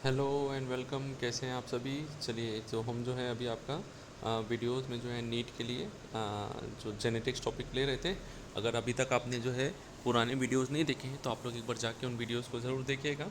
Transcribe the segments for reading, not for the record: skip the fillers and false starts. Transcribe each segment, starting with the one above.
Hello and welcome. कैसे हैं आप सभी। चलिए, तो हम जो है अभी आपका वीडियोस में जो है नीट के लिए जो जेनेटिक्स टॉपिक ले रहे थे। अगर अभी तक आपने जो है पुराने वीडियोस नहीं देखे हैं तो आप लोग एक बार जाके उन वीडियोस को ज़रूर देखिएगा।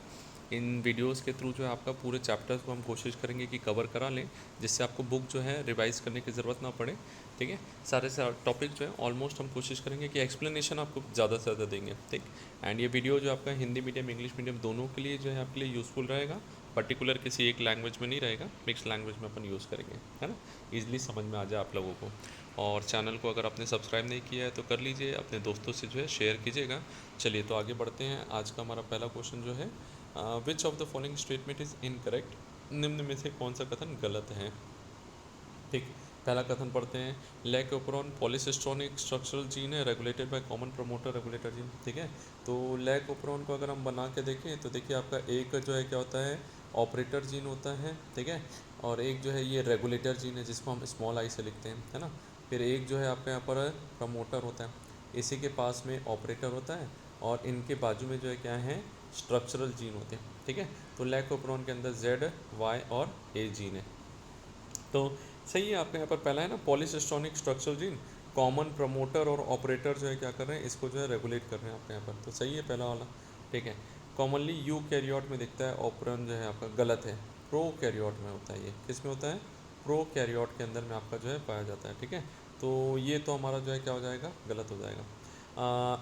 इन वीडियोस के थ्रू जो है आपका पूरे चैप्टर्स को हम कोशिश करेंगे कि कवर करा लें, जिससे आपको बुक जो है रिवाइज़ करने की ज़रूरत ना पड़े। ठीक है, सारे टॉपिक जो है ऑलमोस्ट हम कोशिश करेंगे कि एक्सप्लेनेशन आपको ज़्यादा से ज़्यादा देंगे। ठीक। एंड ये वीडियो जो आपका हिंदी मीडियम इंग्लिश मीडियम दोनों के लिए जो है आपके लिए यूज़फुल रहेगा। पर्टिकुलर किसी एक लैंग्वेज में नहीं रहेगा, मिक्स लैंग्वेज में अपन यूज़ करेंगे, है ना। ईजिली समझ में आ जाए आप लोगों को। और चैनल को अगर आपने सब्सक्राइब नहीं किया है तो कर लीजिए, अपने दोस्तों से जो है शेयर कीजिएगा। चलिए, तो आगे बढ़ते हैं। आज का हमारा पहला क्वेश्चन जो है, which of the following statement is incorrect. निम्न में से कौन सा कथन गलत है। ठीक। पहला कथन पढ़ते हैं। लैकोप्रोन पॉलीसिस्टोनिक स्ट्रक्चरल जीन है, regulated by common promoter regulator gene. ठीक है, तो लैकोप्रोन को अगर हम बना के देखें तो देखिए आपका एक जो है क्या होता है, ऑपरेटर जीन होता है। ठीक है, और एक जो है ये रेगुलेटर जीन है जिसको हम स्मॉल आई से लिखते हैं, है ना। फिर एक जो है आपका यहाँ पर प्रमोटर होता है, इसी के पास में ऑपरेटर होता है, और इनके बाजू में जो है क्या है, स्ट्रक्चरल जीन होते हैं। ठीक है, तो लैकोप्रोन के अंदर जेड वाई और ए जीन है। तो सही है, आपके यहाँ पर पहला है ना, पॉलीसिस्टोनिक स्ट्रक्चरल जीन, कॉमन प्रमोटर और ऑपरेटर जो है क्या कर रहे हैं, इसको जो है रेगुलेट कर रहे हैं आपके यहाँ पर। तो सही है पहला वाला। ठीक है, कॉमनली यू कैरियोट में दिखता है, ऑपरन जो है आपका गलत है। प्रो कैरियोट में होता है, ये किस में होता है, प्रो कैरियोट के अंदर में आपका जो है पाया जाता है। ठीक है, तो ये तो हमारा जो है क्या हो जाएगा, गलत हो जाएगा।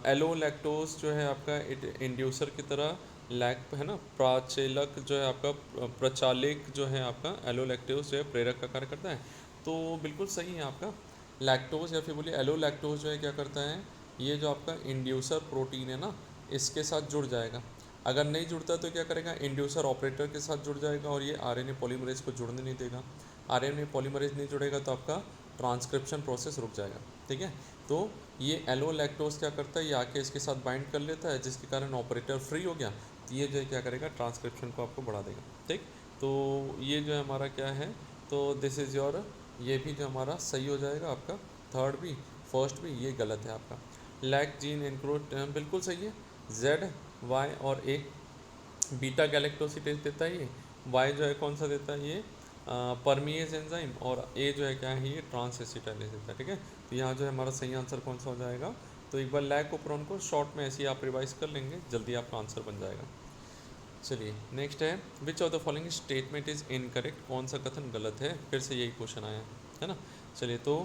एलोलैक्टोज जो है आपका इट इंड्यूसर की तरह लैक है ना, प्राचेलक जो है आपका, प्रचालक जो है आपका एलोलैक्टोज जो है प्रेरक का कार्य करता है। तो बिल्कुल सही है आपका। लैक्टोज या फिर बोलिए एलोलैक्टोज जो है क्या करता है, ये जो आपका इंड्यूसर प्रोटीन है ना, इसके साथ जुड़ जाएगा। अगर नहीं जुड़ता तो क्या करेगा, इंड्यूसर ऑपरेटर के साथ जुड़ जाएगा और ये आरएनए पॉलीमरेज को जुड़ने नहीं देगा। आरएनए पॉलीमरेज नहीं जुड़ेगा तो आपका ट्रांसक्रिप्शन प्रोसेस रुक जाएगा। ठीक है, तो ये एलोलैक्टोज क्या करता है, ये आके इसके साथ बाइंड कर लेता है, जिसके कारण ऑपरेटर फ्री हो गया। तो ये जो है क्या करेगा, ट्रांसक्रिप्शन को आपको बढ़ा देगा। ठीक, तो ये जो है हमारा क्या है, तो दिस इज़ योर, ये भी जो हमारा सही हो जाएगा आपका। थर्ड भी, फर्स्ट भी, ये गलत है आपका। लैक जीन इंक्लूड बिल्कुल सही है। जेड वाई और ए बीटा गैलेक्टोसिटेज देता है ये। वाई जो है कौन सा देता है, ये परमिएज एंजाइम, और ए जो है क्या है, ये ट्रांस एसिटाइलेज देता है। ठीक है, तो यहाँ जो है हमारा सही आंसर कौन सा हो जाएगा। तो एक बार लैकोप्रोन को शॉर्ट में ऐसे ही आप रिवाइज कर लेंगे, जल्दी आपका आंसर बन जाएगा। चलिए, नेक्स्ट है, which of the following statement is incorrect. कौन सा कथन गलत है, फिर से यही क्वेश्चन आया है ना। चलिए, तो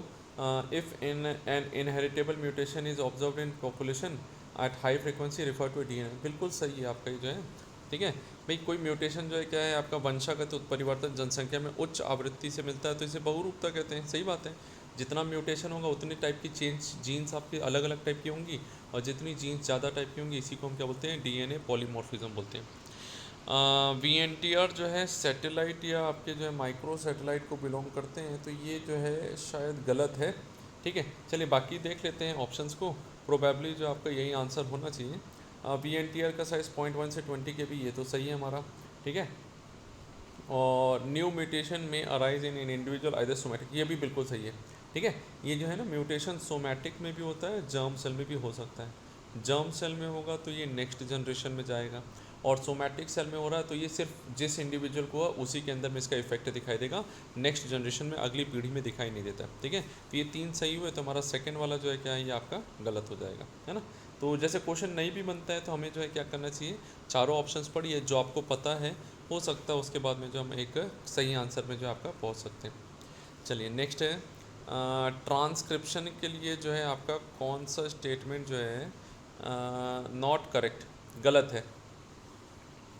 if in an inheritable mutation is observe in population at high frequency refer to DNA. बिल्कुल सही है आपका ये जो है। ठीक है भाई, कोई म्यूटेशन जो है क्या है आपका, वंशागत उत्परिवर्तन जनसंख्या में उच्च आवृत्ति से मिलता है तो इसे बहुरूपता कहते हैं। सही बात है, जितना म्यूटेशन होगा उतनी टाइप की चेंज जीन्स आपकी अलग अलग टाइप की होंगी, और जितनी जीन्स ज़्यादा टाइप की होंगी इसी को हम क्या बोलते हैं, डीएनए पॉलीमॉर्फिज्म बोलते हैं। वीएनटीआर जो है सैटेलाइट या आपके जो है माइक्रो सैटेलाइट को बिलोंग करते हैं, तो ये जो है शायद गलत है। ठीक है, चलिए बाकी देख लेते हैं ऑप्शंस को। प्रोबेबली जो आपका यही आंसर होना चाहिए। वीएनटीआर का साइज़ 0.1 से 20 के भी, ये तो सही है हमारा। ठीक है, और न्यू म्यूटेशन में arise in individual either somatic, ये भी बिल्कुल सही है। ठीक है, ये जो है ना म्यूटेशन सोमैटिक में भी होता है, जर्म सेल में भी हो सकता है। जर्म सेल में होगा तो ये नेक्स्ट जनरेशन में जाएगा, और सोमैटिक सेल में हो रहा है तो ये सिर्फ जिस इंडिविजुअल को है उसी के अंदर में इसका इफेक्ट दिखाई देगा, नेक्स्ट जनरेशन में अगली पीढ़ी में दिखाई नहीं देता। ठीक है, तो ये तीन सही हुए, तो हमारा सेकेंड वाला जो है क्या है, ये आपका गलत हो जाएगा, है ना। तो जैसे क्वेश्चन नहीं भी बनता है तो हमें जो है क्या करना चाहिए, चारों ऑप्शंस पढ़िए, जो आपको पता है हो सकता है उसके बाद में जो हम एक सही आंसर में जो आपका पहुंच सकते हैं। चलिए, नेक्स्ट है, ट्रांसक्रिप्शन के लिए जो है आपका कौन सा स्टेटमेंट जो है नॉट करेक्ट, गलत है।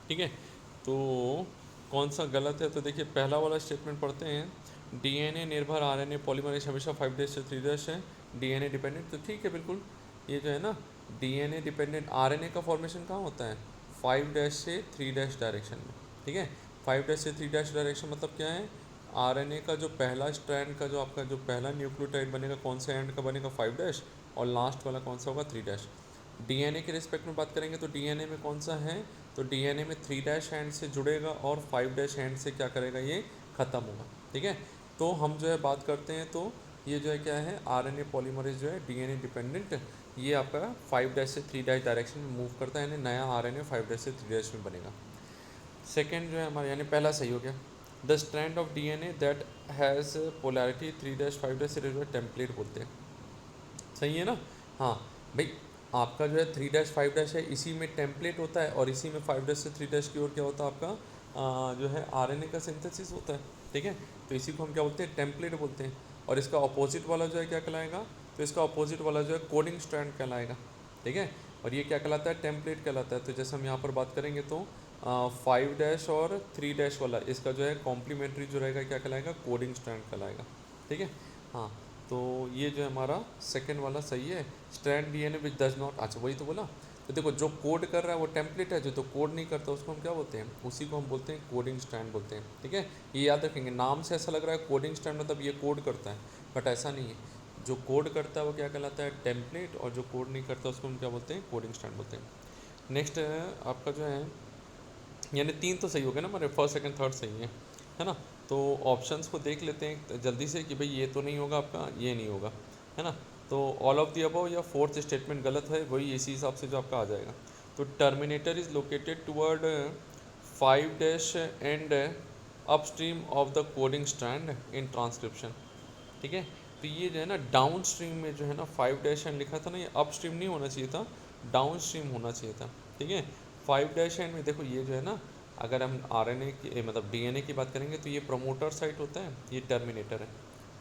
ठीक है, तो कौन सा गलत है, तो देखिए पहला वाला स्टेटमेंट पढ़ते हैं। डीएनए निर्भर आरएनए पॉलीमरेज हमेशा 5' से 3' है, डीएनए डिपेंडेंट। तो ठीक है, बिल्कुल ये जो है ना, डीएनए डिपेंडेंट आरएनए का फॉर्मेशन कहाँ होता है, 5' से 3' डायरेक्शन में। ठीक है, 5' से 3' डायरेक्शन मतलब क्या है, आरएनए का जो पहला स्ट्रैंड का जो आपका जो पहला न्यूक्लियोटाइड बनेगा कौन से एंड का बनेगा, 5', और लास्ट वाला कौन सा होगा, 3'। डीएनए के रिस्पेक्ट में बात करेंगे तो डीएनए में कौन सा है, तो डीएनए में 3' हैंड से जुड़ेगा और 5' हैंड से क्या करेगा, ये ख़त्म होगा। ठीक है, तो हम जो है बात करते हैं तो ये जो है क्या है, आरएनए पॉलीमरेज जो है डीएनए डिपेंडेंट, ये आपका 5' से 3' डायरेक्शन में मूव करता है, यानी नया आरएनए 5' से 3' में बनेगा। सेकेंड जो है हमारा यानी पहला सही हो गया। The strand of DNA that has polarity 3-5 से टेम्पलेट बोलते हैं। सही है ना। हाँ भाई, आपका जो है 3-5 है, इसी में टेम्पलेट होता है और इसी में 5-3 की ओर क्या होता है आपका जो है आरएनए का सिंथेसिस होता है। ठीक है, तो इसी को हम क्या बोलते हैं, टेम्पलेट बोलते हैं। और इसका अपोजिट वाला जो है क्या कहलाएगा, तो इसका अपोजिट वाला जो है कोडिंग स्ट्रैंड कहलाएगा। ठीक है, और ये क्या कहलाता है, टेम्पलेट कहलाता है। तो जैसे हम यहाँ पर बात करेंगे तो 5 और 3 वाला इसका जो है कॉम्प्लीमेंट्री जो रहेगा क्या कहलाएगा, कोडिंग स्ट्रैंड कहलाएगा। ठीक है, हाँ, तो ये जो है हमारा सेकंड वाला सही है। Strand DNA which does not, अच्छा वही तो बोला। तो देखो जो कोड कर रहा है वो टेम्पलेट है, जो तो कोड नहीं करता उसको हम क्या बोलते हैं, उसी को हम बोलते हैं कोडिंग स्ट्रैंड बोलते हैं। ठीक है, ये याद रखेंगे, नाम से ऐसा लग रहा है कोडिंग स्ट्रैंड मतलब ये कोड करता है, बट ऐसा नहीं है। जो कोड करता है वो क्या कहलाता है, टेम्पलेट, और जो कोड नहीं करता उसको हम क्या बोलते हैं, कोडिंग स्ट्रैंड बोलते हैं। नेक्स्ट आपका जो है, यानी 3 तो सही हो गए ना हमारे, फर्स्ट सेकंड थर्ड सही है ना। तो ऑप्शंस को देख लेते हैं जल्दी से कि भाई ये तो नहीं होगा आपका, ये नहीं होगा, है ना। तो ऑल ऑफ दी अबव या फोर्थ स्टेटमेंट गलत है, वही इसी हिसाब से जो आपका आ जाएगा। तो terminator is located toward 5 and upstream of the coding strand in transcription. ठीक है, तो ये जो है ना डाउन स्ट्रीम में जो है ना 5 लिखा था ना, ये अप स्ट्रीम नहीं होना चाहिए था, डाउन स्ट्रीम होना चाहिए था। ठीक है, 5 में देखो ये जो है ना, अगर हम आरएनए की मतलब डीएनए की बात करेंगे तो ये प्रमोटर साइट होता है, ये टर्मिनेटर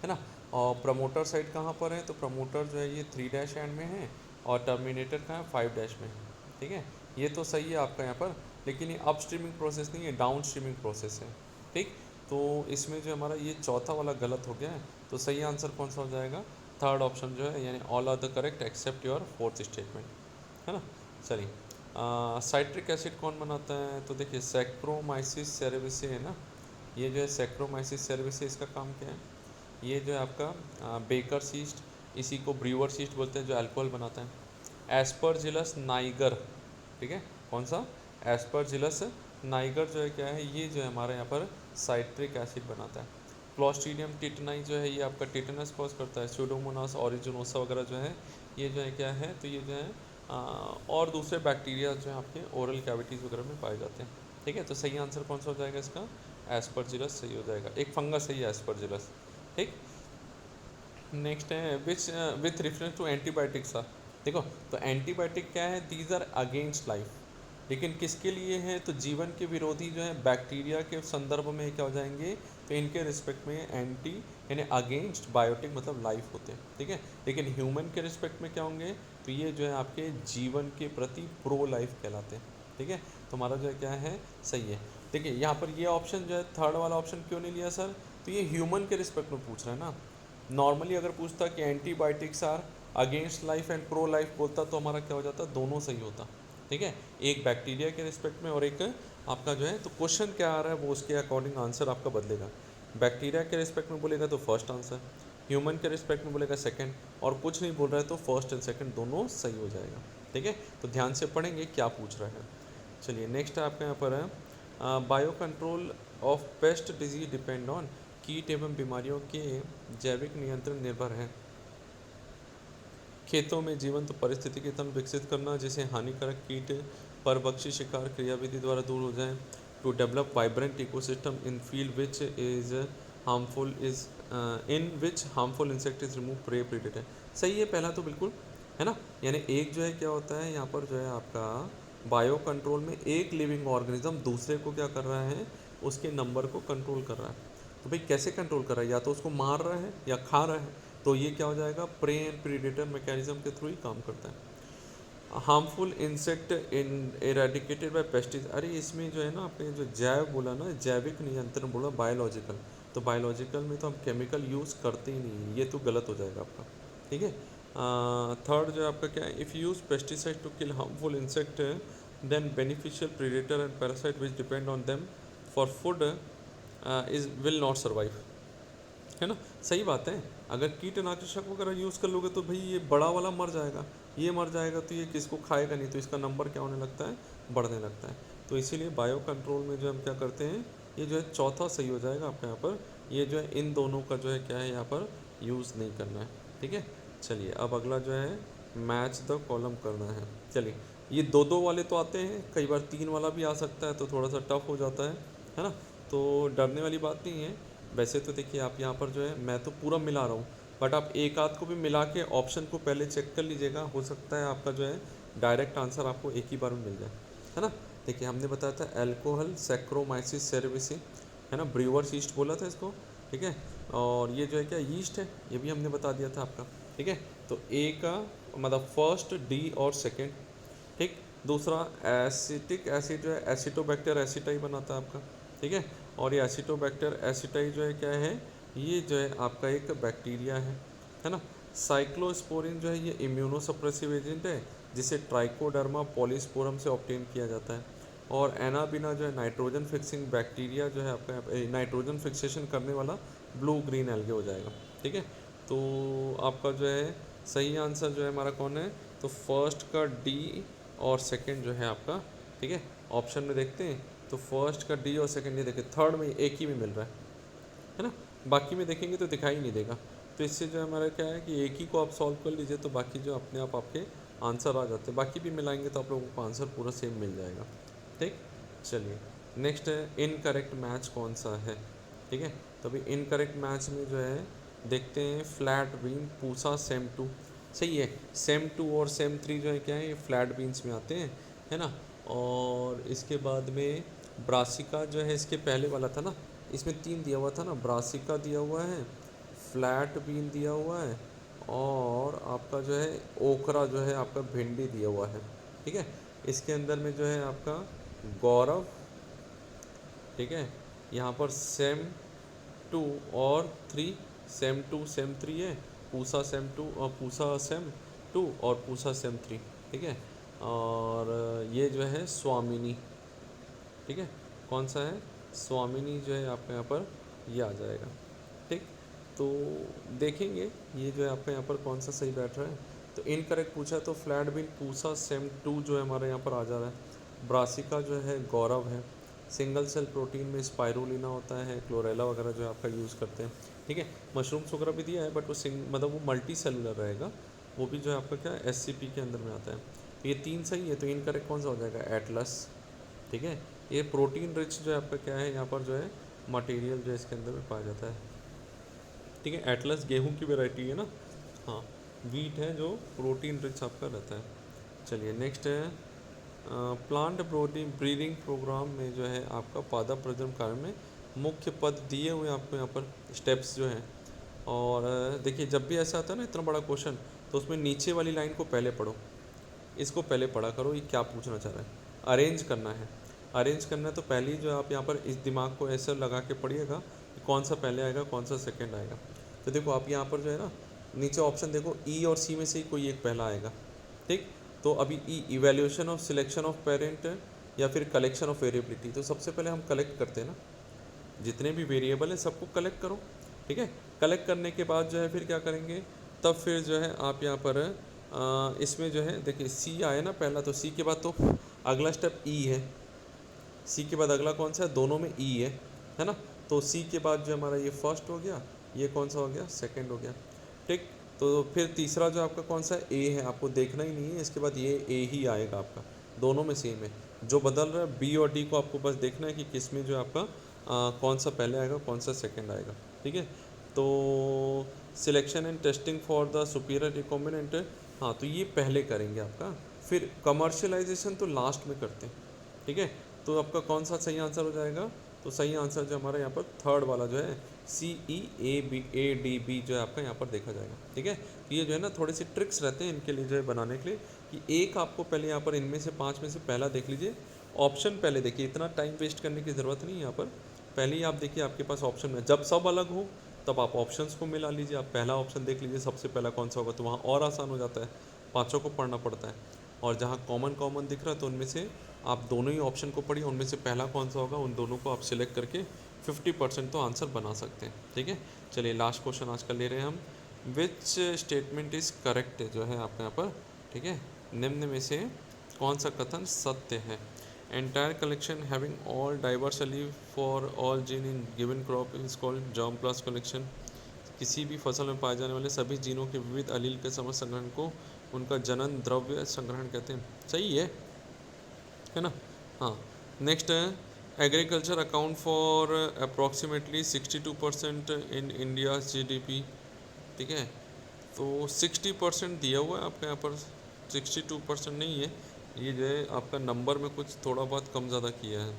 है ना। और प्रमोटर साइट कहाँ पर है, तो प्रमोटर जो है ये 3 में है और टर्मिनेटर कहाँ है, 5 में है। ठीक है, ये तो सही है आपका यहाँ पर, लेकिन ये अप स्ट्रीमिंग प्रोसेस नहीं है, डाउन स्ट्रीमिंग प्रोसेस है। ठीक, तो इसमें जो हमारा ये चौथा वाला गलत हो गया है। तो सही आंसर कौन सा हो जाएगा, थर्ड ऑप्शन जो है, यानी all are the correct except your fourth statement, है ना। चलिए, साइट्रिक एसिड कौन बनाता है, तो देखिए सैक्रोमाइसिस सेरेविसे है ना, ये जो है सैक्रोमाइसिस सेरेविसे, इसका काम क्या है, ये जो है आपका बेकर सीस्ट, इसी को ब्रीवर सीस्ट बोलते हैं, जो अल्कोहल बनाता है। एस्परजिलस नाइगर, ठीक है, कौन सा, एस्परजिलस नाइगर जो है क्या है, ये जो है हमारे यहाँ पर साइट्रिक एसिड बनाता है। क्लॉस्ट्रीडियम टिटनाई जो है ये आपका टिटनस कॉज करता है। स्यूडोमोनास ऑरिजिनोसा वगैरह जो है ये जो है क्या है, तो ये जो है और दूसरे बैक्टीरिया जो है आपके ओरल कैविटीज़ वगैरह में पाए जाते हैं। ठीक है, तो सही आंसर कौन सा हो जाएगा इसका, एस्परजिलस सही हो जाएगा, एक फंगस है ये एस्परजिलस। ठीक, नेक्स्ट है which with reference to antibiotics uh, देखो तो एंटीबायोटिक क्या है, दीज आर अगेंस्ट लाइफ, लेकिन किसके लिए है, तो जीवन के विरोधी जो है बैक्टीरिया के संदर्भ में क्या हो जाएंगे, तो इनके रिस्पेक्ट में एंटी यानी अगेंस्ट बायोटिक मतलब लाइफ होते हैं। ठीक है, लेकिन ह्यूमन के रिस्पेक्ट में क्या होंगे, तो ये जो है आपके जीवन के प्रति प्रो लाइफ कहलाते हैं। ठीक है, तो हमारा जो है क्या है, सही है। देखिए यहाँ पर ये ऑप्शन जो है थर्ड वाला ऑप्शन क्यों नहीं लिया सर, तो ये ह्यूमन के रिस्पेक्ट में पूछ रहा है ना। नॉर्मली अगर पूछता कि antibiotics are against life and pro life बोलता तो हमारा क्या हो जाता, दोनों सही होता। ठीक है, एक बैक्टीरिया के रिस्पेक्ट में और एक आपका जो है, तो क्वेश्चन क्या आ रहा है वो उसके अकॉर्डिंग आंसर आपका बदलेगा। बैक्टीरिया के रिस्पेक्ट में बोलेगा तो फर्स्ट आंसर, ह्यूमन के रिस्पेक्ट में बोलेगा सेकंड, और कुछ नहीं बोल रहा है तो फर्स्ट एंड सेकंड दोनों सही हो जाएगा। ठीक है, तो ध्यान से पढ़ेंगे क्या पूछ रहा है। चलिए नेक्स्ट आपके यहाँ पर है bio control of paste disease depend on, कीट एवं बीमारियों के जैविक नियंत्रण निर्भर है। खेतों में जीवंत पारिस्थितिकी की तंत्र विकसित करना, जिसे हानिकारक कीट परभक्षी शिकार क्रियाविधि द्वारा दूर हो जाए। To develop vibrant ecosystem in field which is harmful is in which harmful insect is remove prey predator. सही है पहला तो बिल्कुल, है ना। यानी एक जो है क्या होता है यहाँ पर जो है आपका बायो कंट्रोल में एक लिविंग ऑर्गेनिज्म दूसरे को क्या कर रहा है, उसके नंबर को कंट्रोल कर रहा है। तो भाई कैसे कंट्रोल कर रहा है, या तो उसको मार रहा है या खा रहा है, तो ये क्या हो जाएगा, प्रे एंड प्रीडेटर मैकेनिज्म के थ्रू ही काम करता है। Harmful insect in eradicated by pesticide, अरे इसमें जो है ना आपने जो जैव बोला ना, जैविक नियंत्रण बोला, बायोलॉजिकल, तो बायोलॉजिकल में तो हम केमिकल यूज़ करते ही नहीं, ये तो गलत हो जाएगा आपका। ठीक है, थर्ड जो है आपका क्या है, if use pesticide to kill harmful insect then beneficial predator and parasite which depend on them for food is will not survive, है ना। सही बात है, अगर कीटनाशक वगैरह यूज़ कर लोगे तो भाई ये बड़ा वाला मर जाएगा, ये मर जाएगा तो ये किसको खाएगा नहीं, तो इसका नंबर क्या होने लगता है, बढ़ने लगता है। तो इसीलिए बायो कंट्रोल में जो हम क्या करते हैं, ये जो है चौथा सही हो जाएगा आपके यहाँ पर, ये जो है इन दोनों का जो है क्या है यहाँ पर यूज़ नहीं करना है। ठीक है, चलिए अब अगला जो है मैच द कॉलम करना है। चलिए ये दो दो वाले तो आते हैं, कई बार तीन वाला भी आ सकता है, तो थोड़ा सा टफ हो जाता है ना। तो डरने वाली बात नहीं है। वैसे तो देखिए आप यहाँ पर जो है, मैं तो पूरा मिला रहा हूँ, बट आप एक आध को भी मिला के ऑप्शन को पहले चेक कर लीजिएगा, हो सकता है आपका जो है डायरेक्ट आंसर आपको एक ही बार में मिल जाए, है ना। देखिए हमने बताया था अल्कोहल सैक्रोमाइसिस सेरेविसी, है ना, ब्रीवर्स ईस्ट बोला था इसको, ठीक है। और ये जो है क्या ईस्ट है, ये भी हमने बता दिया था आपका, ठीक है। तो ए का मतलब फर्स्ट, डी और सेकेंड, ठीक। दूसरा एसिटिक एसिड जो है एसिटोबैक्टर एसिटाई बनाता है आपका, ठीक है। और ये एसिटोबैक्टर एसिटाई जो है क्या है, ये जो है आपका एक बैक्टीरिया है ना। साइक्लोस्पोरिन जो है ये इम्यूनोसप्रेसिव एजेंट है, जिसे ट्राइकोडर्मा पॉलीस्पोरम से ऑब्टेन किया जाता है। और एनाबिना जो है नाइट्रोजन फिक्सिंग बैक्टीरिया जो है आपका, नाइट्रोजन फिक्सेशन करने वाला ब्लू ग्रीन एल्गे हो जाएगा, ठीक है। तो आपका जो है सही आंसर जो है हमारा कौन है, तो फर्स्ट का डी और सेकंड जो है आपका, ठीक है। ऑप्शन में देखते हैं तो फर्स्ट का डी और सेकंड, ये देखिए थर्ड में एक ही में मिल रहा है ना। बाकी में देखेंगे तो दिखाई नहीं देगा। तो इससे जो हमारा क्या है कि एक ही को आप सॉल्व कर लीजिए, तो बाकी जो अपने आप आपके आंसर आ जाते हैं। बाकी भी मिलाएंगे तो आप लोगों को आंसर पूरा सेम मिल जाएगा, ठीक। चलिए नेक्स्ट है इनकरेक्ट मैच कौन सा है, ठीक है। तो अभी इनकरेक्ट मैच में जो है देखते हैं flat bean Pusa Sem two, सही है। सेम टू और सेम थ्री जो है क्या है, ये फ्लैट बीन्स में आते हैं, है ना। और इसके बाद में ब्रासिका जो है इसके पहले वाला था ना, इसमें तीन दिया हुआ था ना, ब्रासिका दिया हुआ है, फ्लैट बीन दिया हुआ है, और आपका जो है ओकरा जो है आपका भिंडी दिया हुआ है, ठीक है। इसके अंदर में जो है आपका गौरव, ठीक है। यहाँ पर सेम टू और three, Sem two Sem three है, पूसा सेम टू और पूसा सेम टू और पूसा सेम थ्री, ठीक है। और ये जो है स्वामिनी, ठीक है। कौन सा है, स्वामिनी जो है आपके यहाँ पर ये आ जाएगा, ठीक। तो देखेंगे ये जो है आपके यहाँ पर कौन सा सही बैठ रहा है। तो इनकरेक्ट पूछा तो flat bean Pusa Sem two जो है हमारे यहाँ पर आ जा रहा है। ब्रासिका जो है गौरव है। सिंगल सेल प्रोटीन में स्पाइरुलिना होता है, क्लोरेला वगैरह जो है आपका यूज़ करते हैं, ठीक है। मशरूम्स वगैरह भी दिया है, बट वो मतलब वो मल्टी सेलुलर रहेगा, वो भी जो है आपका क्या SCP के अंदर में आता है। तो ये तीन सही है, तो इनकरेक्ट कौन सा हो जाएगा, एटलस, ठीक है। ये प्रोटीन रिच जो है आपका क्या है, यहाँ पर जो है मटेरियल जो है इसके अंदर में पाया जाता है, ठीक है। एटलस गेहूं की वैरायटी है ना, हाँ। वीट है जो प्रोटीन रिच आपका रहता है। चलिए नेक्स्ट है प्लांट प्रोटीन ब्रीडिंग प्रोग्राम में जो है आपका पादप प्रजनन कार्य में मुख्य पद दिए हुए आपको यहाँ पर स्टेप्स जो हैं। और देखिए जब भी ऐसा आता है ना इतना बड़ा क्वेश्चन, तो उसमें नीचे वाली लाइन को पहले पढ़ो, इसको पहले पढ़ा करो, ये क्या पूछना चाह रहा है। अरेंज करना है, अरेंज करना है, तो पहले ही जो है आप यहाँ पर इस दिमाग को ऐसे लगा के पढ़िएगा कि कौन सा पहले आएगा कौन सा सेकंड आएगा। तो देखो आप यहाँ पर जो है ना नीचे ऑप्शन देखो, ई और सी में से ही कोई एक पहला आएगा, ठीक। तो अभी ई evaluation of selection of parent या फिर कलेक्शन ऑफ वेरिएबिलिटी, तो सबसे पहले हम कलेक्ट करते हैं ना, जितने भी वेरिएबल है सबको कलेक्ट करो, ठीक है। कलेक्ट करने के बाद जो है फिर क्या करेंगे, तब फिर जो है आप यहाँ पर इसमें जो है देखिए सी आया ना पहला, तो सी के बाद तो अगला स्टेप ई है, सी के बाद अगला कौन सा है, दोनों में ई है ना। तो सी के बाद जो हमारा ये फर्स्ट हो गया, ये कौन सा हो गया, सेकंड हो गया, ठीक। तो फिर तीसरा जो आपका कौन सा है, ए है, आपको देखना ही नहीं है, इसके बाद ये ए ही आएगा आपका, दोनों में सेम है। जो बदल रहा है बी और डी को आपको बस देखना है कि किस में जो आपका कौन सा पहले आएगा कौन सा सेकंड आएगा, ठीक है। तो selection and testing for the superior recombinant, हाँ तो ये पहले करेंगे आपका, फिर कमर्शियलाइजेशन तो लास्ट में करते हैं, ठीक है। तो आपका कौन सा सही आंसर हो जाएगा, तो सही आंसर जो हमारा यहाँ पर थर्ड वाला जो है CEABADB जो है आपका यहाँ पर देखा जाएगा, ठीक है। तो ये जो है ना थोड़े से ट्रिक्स रहते हैं इनके लिए जो है बनाने के लिए, कि एक आपको पहले यहाँ पर इनमें से 5 में से पहला देख लीजिए, ऑप्शन पहले देखिए, इतना टाइम वेस्ट करने की ज़रूरत नहीं है यहाँ पर। पहले ही आप देखिए आपके पास ऑप्शन में, जब सब अलग हो तब आप ऑप्शंस को मिला लीजिए, आप पहला ऑप्शन देख लीजिए सबसे पहला कौन सा होगा, तो वहाँ और आसान हो जाता है, पाँचों को पढ़ना पड़ता है। और जहाँ कॉमन कॉमन दिख रहा है तो उनमें से आप दोनों ही ऑप्शन को पढ़िए, उनमें से पहला कौन सा होगा उन दोनों को आप सिलेक्ट करके 50% तो आंसर बना सकते हैं, ठीक है। चलिए लास्ट क्वेश्चन आज का ले रहे हैं हम, विच स्टेटमेंट इज़ करेक्ट जो है आपके यहाँ पर, ठीक है। निम्न में से कौन सा कथन सत्य है। Entire collection having all diverse leave for all gene in given crop is called germ plus collection. किसी भी फसल में पाए जाने वाले सभी जीनों के विविध अलील के समस्त संग्रहण को उनका जनन द्रव्य संग्रहण कहते हैं। सही है ना। हाँ, नेक्स्ट है agriculture account for approximately 62% in India GDP. ठीक है, तो 60% दिया हुआ है आपके यहाँ पर, 62% नहीं है, ये जो है आपका नंबर में कुछ थोड़ा बहुत कम ज़्यादा किया है।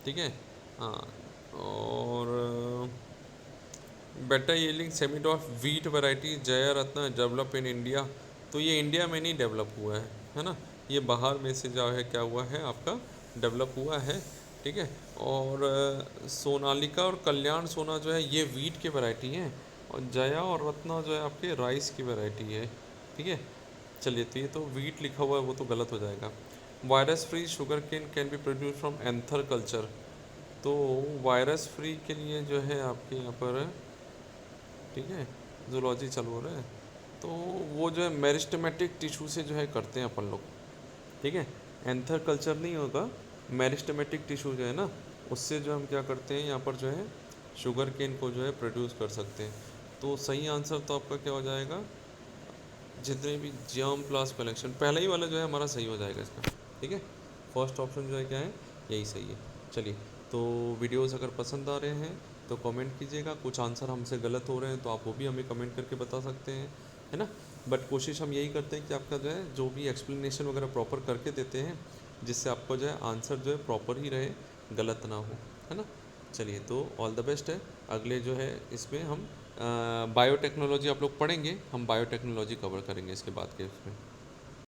ठीक है, हाँ। और better yielding semi dot wheat variety Jaya Ratna develop in India, तो ये इंडिया में नहीं डेवलप हुआ है ना, ये बाहर में से जो है क्या हुआ है आपका डेवलप हुआ है। ठीक है, और सोनालिका और कल्याण सोना जो है ये वीट की वैरायटी हैं, और जया और रत्ना जो है आपके राइस की वैरायटी है। ठीक है, चलिए, तो ये तो वीट लिखा हुआ है वो तो गलत हो जाएगा। Virus free sugar cane can be produce from anther culture, तो वायरस फ्री के लिए जो है आपके यहाँ पर, ठीक है, जूलॉजी चालू हो रहा है, तो वो जो है मेरिस्टेमेटिक टिश्यू से जो है करते हैं अपन लोग। ठीक है, एंथर कल्चर नहीं होगा, मेरिस्टेमेटिक टिश्यू जो है ना, उससे जो हम क्या करते हैं यहाँ पर जो है शुगर केन को जो है प्रोड्यूस कर सकते हैं। तो सही आंसर तो आपका क्या हो जाएगा, जितने भी जर्म प्लास कलेक्शन, पहला ही वाला जो है हमारा सही हो जाएगा इसका। ठीक है, फर्स्ट ऑप्शन जो है क्या है, यही सही है। चलिए, तो वीडियोस अगर पसंद आ रहे हैं तो कमेंट कीजिएगा, कुछ आंसर हमसे गलत हो रहे हैं तो आप वो भी हमें कमेंट करके बता सकते हैं, है ना। बट कोशिश हम यही करते हैं कि आपका जो है जो भी एक्सप्लेनेशन वगैरह प्रॉपर करके देते हैं, जिससे आपको जो है आंसर जो है प्रॉपर ही रहे, गलत ना हो, है ना। चलिए, तो ऑल द बेस्ट है। अगले जो है इसमें हम बायोटेक्नोलॉजी आप लोग पढ़ेंगे, हम बायोटेक्नोलॉजी कवर करेंगे इसके बाद के उसमें।